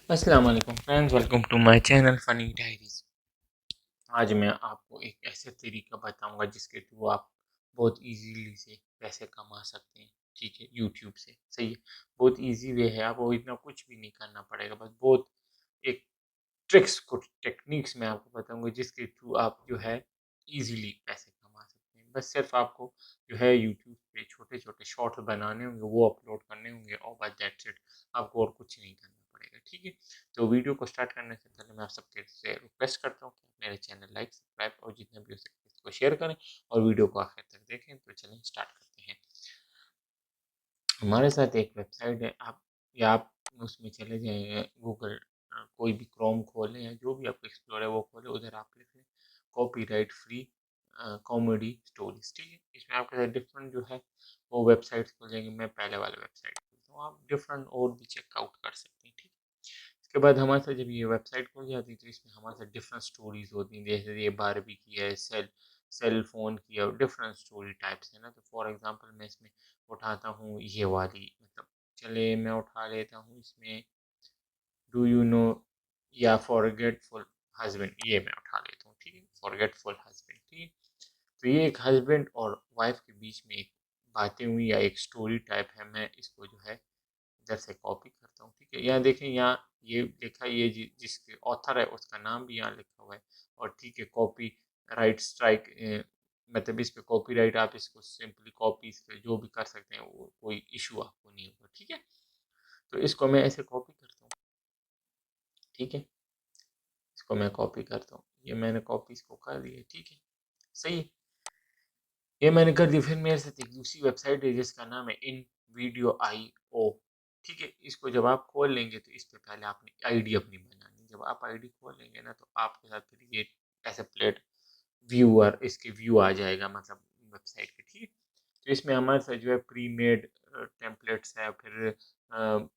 अस्सलाम वालेकुम friends, welcome to my channel Funny Diaries. आज मैं आपको एक ऐसे तरीका बताऊंगा जिसके थ्रू आप बहुत इजीली से पैसे कमा सकते हैं। ठीक है, यूट्यूब से। सही है, बहुत इजी वे है, आपको इतना कुछ भी नहीं करना पड़ेगा। बस बहुत एक ट्रिक्स, कुछ टेक्निक्स मैं आपको बताऊंगा जिसके थ्रू आप जो है इजीली पैसे कमा सकते हैं। बस सिर्फ आपको जो है यूट्यूब पे छोटे छोटे शॉर्ट्स बनाने होंगे, वो अपलोड करने होंगे और बस दैट्स इट। आपको और कुछ नहीं करना पड़ेगा। ठीक है, तो वीडियो को स्टार्ट करने से पहले मैं आप सबके से रिक्वेस्ट करता हूँ कि मेरे चैनल लाइक, सब्सक्राइब और जितने भी हो सके इसको शेयर करें और वीडियो को आखिर तक देखें। तो चलें स्टार्ट करते हैं। हमारे साथ एक वेबसाइट है, आप या आप उसमें चले जाएँ, गूगल कोई भी क्रोम खोलें या जो भी आपको एक्सप्लोर है वो खोलें, उधर आप लिखें कॉपीराइट फ्री कॉमेडी स्टोरीज़। ठीक है, इसमें आपके साथ डिफरेंट जो है वो वेबसाइट्स खुल जाएंगे। मैं पहले वाले वेबसाइट खोलता हूँ, आप डिफरेंट और भी चेकआउट कर सकते हैं। ठीक है, इसके बाद हमारे साथ जब ये वेबसाइट खुल जाती है तो इसमें हमारे साथ डिफरेंट स्टोरीज होती हैं, जैसे ये बारबी की है, सेल फोन की है, डिफरेंट स्टोरी टाइप्स है ना। तो फॉर एग्जांपल मैं इसमें उठाता हूँ ये वाली, मतलब चले मैं उठा लेता हूँ इसमें डू यू नो या फॉरगेटफुल हस्बैंड, ये मैं उठा लेता हूँ। ठीक है, फॉरगेटफुल हस्बैंड। ठीक है, तो ये एक हस्बैंड और वाइफ के बीच में एक बातें हुई या एक स्टोरी टाइप है। मैं इसको जो है इधर से कॉपी करता हूँ। ठीक है, यहाँ देखें, यहाँ ये लिखा, ये जिसके ऑथर है उसका नाम भी यहाँ लिखा हुआ है। और ठीक है, कॉपी राइट स्ट्राइक, मतलब इस पे कॉपी राइट, आप इसको सिंपली कॉपी इस पे जो भी कर सकते हैं, वो कोई इशू आपको नहीं होगा। ठीक है, तो इसको मैं ऐसे कॉपी करता हूँ। ठीक है, इसको मैं कॉपी करता हूँ, ये मैंने कॉपी इसको कर दिया। ठीक है, सही है, ये मैंने कर दी। फिर मेरे साथ एक दूसरी वेबसाइट है जिसका नाम है इन वीडियो आई ओ। ठीक है, इसको जब आप खोल लेंगे तो इस पे पहले आपने आईडी अपनी बनानी। जब आप आईडी खोल लेंगे ना तो आपके साथ फिर ये ऐसे प्लेट व्यूअर, इसके व्यू आ जाएगा, मतलब वेबसाइट के। ठीक है, तो इसमें हमारे साथ जो है प्री मेड टेम्पलेट्स है, फिर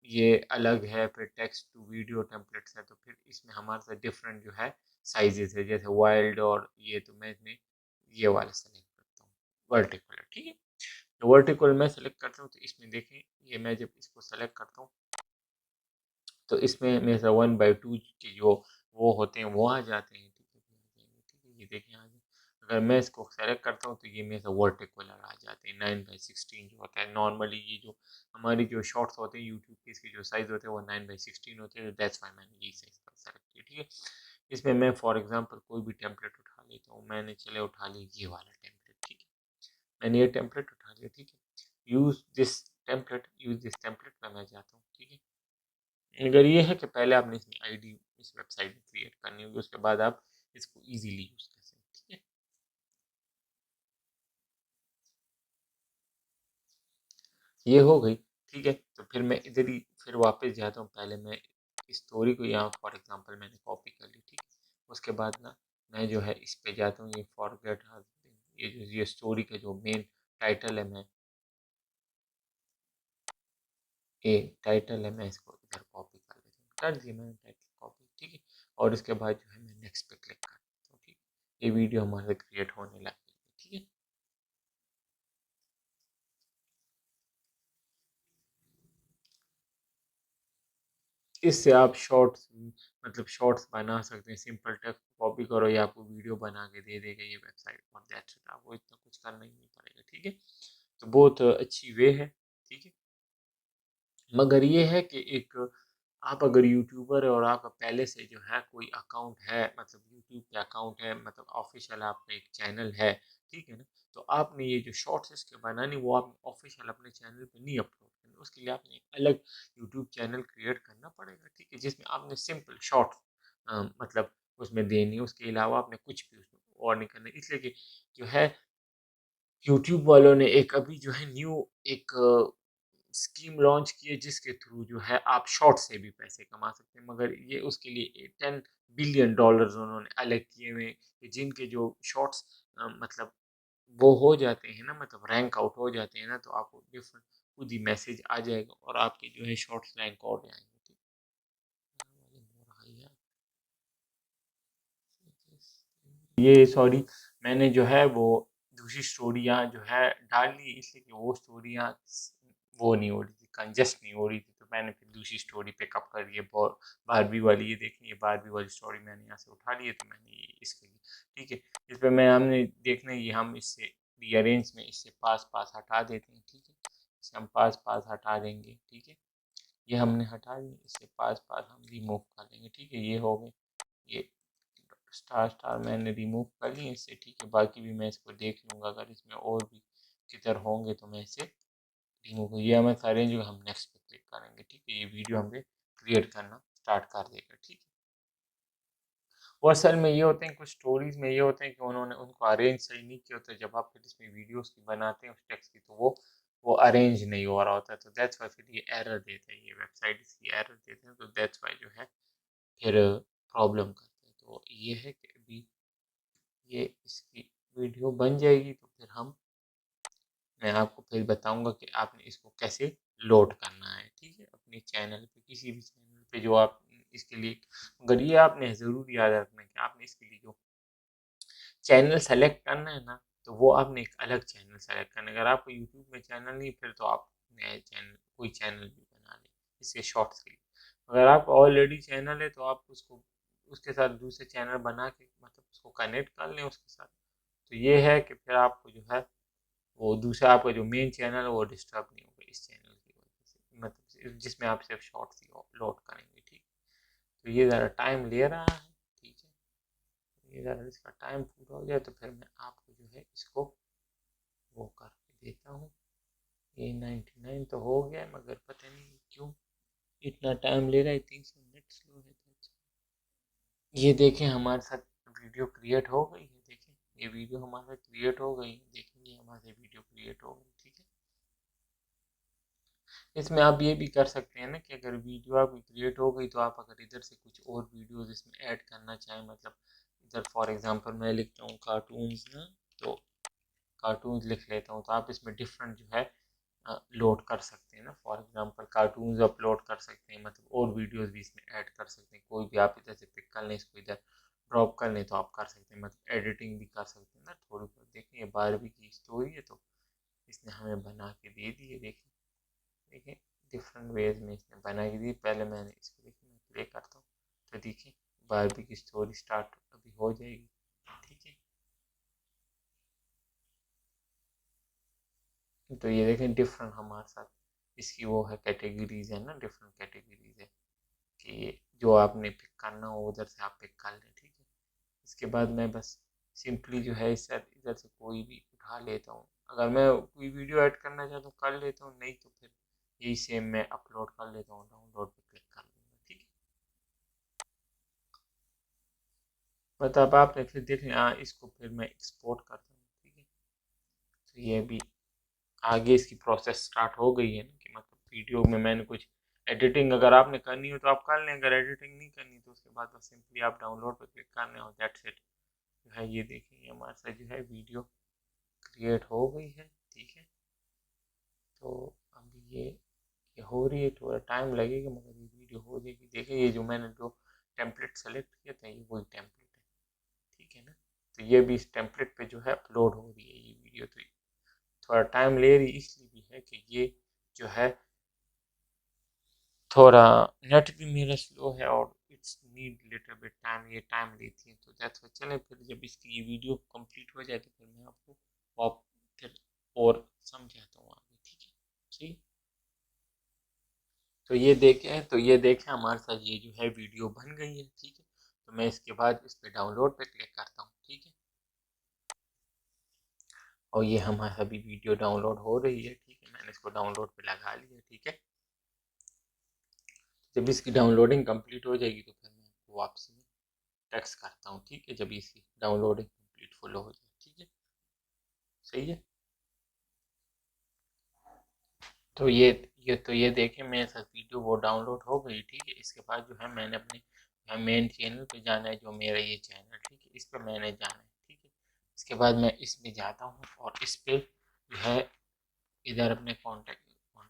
ये अलग है, फिर टेक्स्ट टू वीडियो टेम्पलेट्स है। तो फिर इसमें हमारे साथ डिफरेंट जो है साइजेस है, जैसे वाइल्ड और ये, तो मैं इसमें ये वाला सेलेक्ट करता हूँ, वर्टिकल। ठीक है, तो वर्टिकल मैं सेलेक्ट करता हूँ। तो इसमें देखें, ये मैं जब इसको सेलेक्ट करता हूँ तो इसमें मेरे से 1/2 के जो वो होते हैं वो आ जाते हैं। ठीक है, ठीक है, ये देखें आ गए। अगर मैं इसको सेलेक्ट करता हूँ तो ये मेरे से वर्टिकल आ जाते हैं। 9/16 जो होता है नॉर्मली, ये जो हमारी जो शॉर्ट्स होते हैं यूट्यूब के, इसके जो साइज होते हैं वो 9/16 होते हैं। दैट्स वाई मैंने ये साइज का सेलेक्ट किया। ठीक है, इसमें मैं फॉर एग्जांपल कोई भी टेम्पलेट उठा लेता हूँ। मैंने चले उठा लिया ये वाला टेम्पलेट। ठीक है, मैंने ये टेम्पलेट उठा लिया। ठीक है, यूज दिस टेम्पलेट पे मैं जाता हूँ। ठीक है, मगर ये है कि पहले आपने इसमें आईडी इस वेबसाइट में क्रिएट करनी होगी, उसके बाद आप इसको इजीली यूज कर सकते हैं। ठीक है, ये हो गई। ठीक है, तो फिर मैं इधर ही फिर वापस जाता हूँ। पहले मैं इस स्टोरी को यहाँ फॉर एग्जांपल मैंने कॉपी कर ली। ठीक है, उसके बाद ना मैं जो है इस पे जाता हूँ, ये फॉरगेट हस्बैंड, ये जो ये स्टोरी का जो मेन टाइटल है, मैं ये टाइटल है, मैं इसको इधर कॉपी कर लेता हूँ। कर दिया मैंने टाइटल कॉपी। ठीक है, और इसके बाद जो है मैं नेक्स्ट पे क्लिक कर देता हूँ। ठीक है, ये वीडियो हमारे क्रिएट होने लग गई। ठीक है, इससे आप शॉर्ट्स, मतलब शॉर्ट्स बना सकते हैं। सिंपल टेक्स्ट कॉपी करो या आपको वीडियो बना के दे देगा ये वेबसाइट, और दैट्स इट, आपको इतना कुछ करना ही नहीं पड़ेगा। ठीक है, तो बहुत अच्छी वे है। ठीक है, मगर ये है कि एक, आप अगर यूट्यूबर है और आपका पहले से जो है कोई अकाउंट है, मतलब यूट्यूब पे अकाउंट है, मतलब ऑफिशियल आपका एक चैनल है। ठीक है ना, तो आपने ये जो शॉर्ट्स इसके बनानी, वो आपने ऑफिशियल अपने चैनल पे नहीं अपलोड करनी। उसके लिए आपने एक अलग यूट्यूब चैनल क्रिएट करना पड़ेगा। ठीक है, जिसमें आपने सिंपल शॉर्ट मतलब उसमें देनी, उसके अलावा आपने कुछ भी उसमें और नहीं करना। इसलिए कि जो है यूट्यूब वालों ने एक अभी जो है न्यू एक स्कीम लॉन्च की है जिसके थ्रू जो है आप शॉर्ट से भी पैसे कमा सकते हैं। मगर ये उसके लिए $10 बिलियन उन्होंने अलग किए हुए हैं कि जिनके जो शॉर्ट्स मतलब वो हो जाते हैं ना, मतलब रैंक आउट हो जाते हैं ना, तो आपको डिफरेंट खुद ही मैसेज आ जाएगा और आपके जो है शॉर्ट्स रैंक आउट जाएंगे। ठीक है, ये सॉरी, मैंने जो है वो दूसरी स्टोरियाँ जो है डाल ली, इसलिए कि वो स्टोरियाँ वो नहीं हो रही थी, कंजेस्ट नहीं हो रही थी। तो तो मैंने फिर दूसरी स्टोरी पिकअप कर ली है बारहवीं वाली। ये देखें, ये बारहवीं वाली स्टोरी मैंने यहाँ से उठा ली है, तो मैंने ये इसके लिए, ठीक है। इस पर मैं हमने देखना है, ये हम इससे रीअरेंज में इससे पास पास हटा देते हैं, ठीक है। इसे हम पास पास हटा देंगे, ठीक है। ये हमने हटा दिया, इससे पास पास हम रिमूव कर लेंगे, ठीक है। ये हो गए, ये स्टार स्टार मैंने रिमूव कर लिए इससे, ठीक है। बाकी भी मैं इसको देख लूँगा, अगर इसमें और भी किधर होंगे तो मैं इसे रिमूव, ये हमें सारे जो हम नेक्स्ट पे क्लिक करेंगे, ठीक है। ये वीडियो हमें क्रिएट करना स्टार्ट कर देगा, ठीक है। वो असल में ये होते हैं, कुछ स्टोरीज में ये होते हैं कि उन्होंने उनको अरेंज सही नहीं किया होता। जब आप फिर इसमें वीडियोस की बनाते हैं उस टेक्स्ट की, तो वो अरेंज नहीं हो रहा होता है, तो दैट्स वाई फिर ये एरर देता है, ये वेबसाइट इसकी एरर देते हैं, तो दैट्स वाई जो है फिर प्रॉब्लम करते हैं। तो ये है कि अभी ये इसकी वीडियो बन जाएगी, तो फिर मैं आपको फिर बताऊंगा कि आपने इसको कैसे लोड करना है, ठीक है। अपने चैनल पे, किसी भी चैनल पे जो आप इसके लिए, अगर ये आपने ज़रूर याद रखना है कि आपने इसके लिए जो चैनल सेलेक्ट करना है ना, तो वो आपने एक अलग चैनल सेलेक्ट करना है। अगर आपको यूट्यूब में चैनल नहीं, फिर तो आप नया चैनल, कोई चैनल भी बना लें इसके शॉर्ट्स के लिए। अगर आप ऑलरेडी चैनल है, तो आप उसको उसके साथ दूसरे चैनल बना के, मतलब उसको कनेक्ट कर लें उसके साथ। तो ये है कि फिर आपको जो है वो दूसरा आपका जो मेन चैनल है वो डिस्टर्ब नहीं होगा इस चैनल की वजह से, मतलब जिसमें आप सिर्फ शॉर्ट्स ही अपलोड करेंगे, ठीक। तो ये ज़रा टाइम ले रहा है, ठीक है। ये ज़रा इसका टाइम पूरा हो जाए तो फिर मैं आपको जो है इसको वो करके देता हूँ। ये 99 तो हो गया, मगर पता नहीं क्यों इतना टाइम ले रहा है, 300 मिनट स्लो है। ये देखें हमारे साथ वीडियो क्रिएट हो गई है, देखें ये वीडियो हमारे साथ क्रिएट हो गई है, देखेंगे हमारे साथ वीडियो क्रिएट हो गई, ठीक है। इसमें आप ये भी कर सकते हैं ना कि अगर वीडियो आपकी क्रिएट हो गई, तो आप अगर इधर से कुछ और वीडियोस इसमें ऐड करना चाहें, मतलब इधर फॉर एग्जांपल मैं लिखता हूँ कार्टून्स ना, तो कार्टून्स लिख लेता हूँ, तो आप इसमें डिफरेंट जो है लोड कर सकते हैं ना। फॉर एग्जांपल कार्टून्स अपलोड कर सकते हैं, मतलब और वीडियोस भी इसमें ऐड कर सकते हैं। कोई भी आप इधर से पिक कर लें, इसको इधर ड्रॉप कर लें, तो आप कर सकते हैं, मतलब एडिटिंग भी कर सकते हैं ना थोड़ी बहुत। देखिए 12वीं की स्टोरी है, तो इसने हमें बना के दे दी है, देखिए देखिए डिफरेंट वेज में इसने बना के दी। पहले मैंने इसको देखिए मैं प्ले करता हूँ, तो देखिए 12वीं की स्टोरी स्टार्ट अभी हो जाएगी, ठीक है। तो ये देखें डिफरेंट हमारे साथ इसकी वो है, कैटेगरीज है ना, डिफरेंट कैटेगरीज है कि जो आपने पिक करना हो उधर से आप पिक कर लें, ठीक है। इसके बाद मैं बस सिंपली जो है इस इधर से कोई भी उठा लेता हूँ। अगर मैं कोई वीडियो ऐड करना चाहता हूँ कर लेता हूँ, नहीं तो फिर यही सेम मैं अपलोड कर लेता हूँ, डाउनलोड पे क्लिक कर लूँगा, ठीक है। मतलब आपने फिर देख लिया, हाँ इसको फिर मैं एक्सपोर्ट करता हूँ, ठीक है। तो ये भी आगे इसकी प्रोसेस स्टार्ट हो गई है ना, कि मतलब वीडियो में मैंने कुछ एडिटिंग अगर आपने करनी हो तो आप कर लें, अगर एडिटिंग नहीं करनी तो उसके बाद बस सिंपली आप डाउनलोड पे क्लिक करने हो, दैट्स इट। जो है ये देखिए हमारे साथ जो है वीडियो क्रिएट हो गई है, ठीक है। तो अब ये हो रही है, थोड़ा टाइम लगेगा मगर ये वीडियो हो जाएगी। देखिए ये जो मैंने जो टेम्पलेट सेलेक्ट किया था ये वही टेम्पलेट है, ठीक है ना। तो ये भी इस टेम्पलेट पे जो है अपलोड हो रही है ये वीडियो। तो थोड़ा टाइम ले रही इसलिए भी है कि ये जो है थोड़ा नेट भी मेरा स्लो है और it's need little bit time, ये टाइम लेती है, तो दैट्स व्हाई। चलें फिर जब इसकी ये वीडियो कंप्लीट हो जाए तो फिर मैं आपको वाप फिर और समझाता हूँ आगे, ठीक है। ठीक, तो ये देखें हमारे साथ ये जो है वीडियो बन गई है, ठीक है। तो मैं इसके बाद इस पर डाउनलोड पे क्लिक करता हूँ, ठीक है। और ये हमारा अभी वीडियो डाउनलोड हो रही है, ठीक है। मैंने इसको डाउनलोड पे लगा लिया, ठीक है। जब इसकी डाउनलोडिंग कंप्लीट हो जाएगी तो फिर मैं आपको वापसी में टेक्स्ट करता हूँ, ठीक है। जब इसकी डाउनलोडिंग कंप्लीट फुल हो जाए, ठीक है। सही है। तो ये देखें मेरे साथ वीडियो वो डाउनलोड हो गई, ठीक है। इसके बाद जो है मैंने अपने मेन चैनल पे जाना है, जो मेरा ये चैनल, ठीक है, इस पर मैंने जाना है, ठीक है। इसके बाद मैं इसमें जाता हूँ और इस पर जो है इधर अपने कॉन्टेक्ट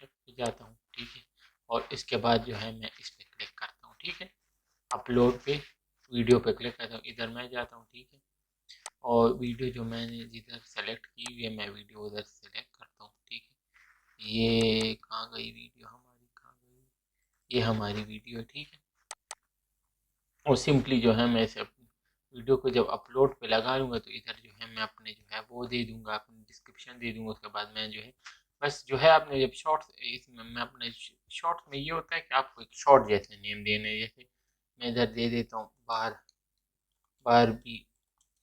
पे जाता हूँ, ठीक है। और इसके बाद जो है मैं इस पर क्लिक करता हूँ, ठीक है। अपलोड पे वीडियो पे क्लिक करता हूँ, इधर मैं जाता हूँ, ठीक है। और वीडियो जो मैंने जिधर सेलेक्ट की हुई है मैं वीडियो उधर सेलेक्ट करता हूँ, ठीक है। ये कहाँ गई वीडियो हमारी, कहाँ गई, ये हमारी वीडियो है, ठीक है। और सिंपली जो है मैं इसे अपनी वीडियो को जब अपलोड पे लगा लूँगा तो इधर जो है मैं अपने जो है वो दे दूँगा, अपनी डिस्क्रिप्शन दे दूँगा। उसके बाद मैं जो है बस जो है आपने जब शॉर्ट्स इसमें मैं अपने शॉर्ट्स में ये होता है कि आपको एक शॉर्ट जैसे नेम देना है। जैसे मैं इधर दे देता हूँ बारबी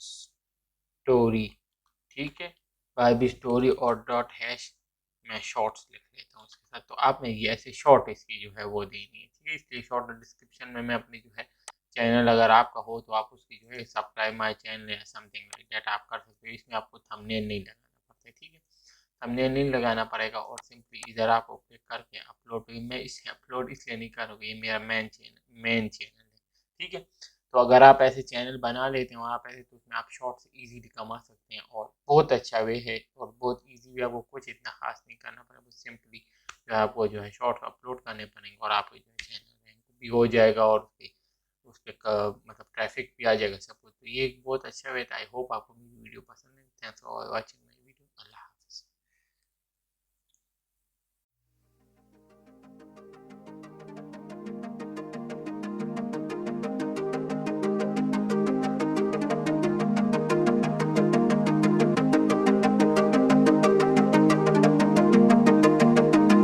स्टोरी, ठीक है। बारबी स्टोरी और डॉट हैश मैं शॉर्ट्स लिख लेता हूँ उसके साथ। तो आपने ये ऐसे शॉर्ट इसकी जो है वो देनी है, ठीक है। इसलिए शॉर्ट डिस्क्रिप्शन में मैं अपनी जो है चैनल अगर आपका हो तो आप उसकी जो है सब्सक्राइब माय चैनल या समथिंग लाइक दैट आप कर सकते हो। इसमें आपको थंबनेल नहीं लगाना पड़ता है, ठीक है। थंबनेल नहीं लगाना पड़ेगा और सिंपली इधर आप ओके करके अपलोड। मैं इसे अपलोड इसलिए नहीं करूँगा, ये मेरा मेन चैनल है, ठीक है। तो अगर आप ऐसे चैनल बना लेते हो आप ऐसे, तो उसमें आप शॉर्ट्स इजीली कमा सकते हैं और बहुत अच्छा वे है और बहुत इजी भी। आपको कुछ इतना खास नहीं करना पड़ेगा, बस सिंपली जो है आपको जो है शॉर्ट्स अपलोड करने पड़ेंगे और आपको जो है चैनल रैंक भी हो जाएगा और उस पर मतलब ट्रैफिक भी आ जाएगा सब कुछ। तो ये एक बहुत अच्छा वे था। आई होप आपको मेरी वीडियो पसंद है। Thanks for watching.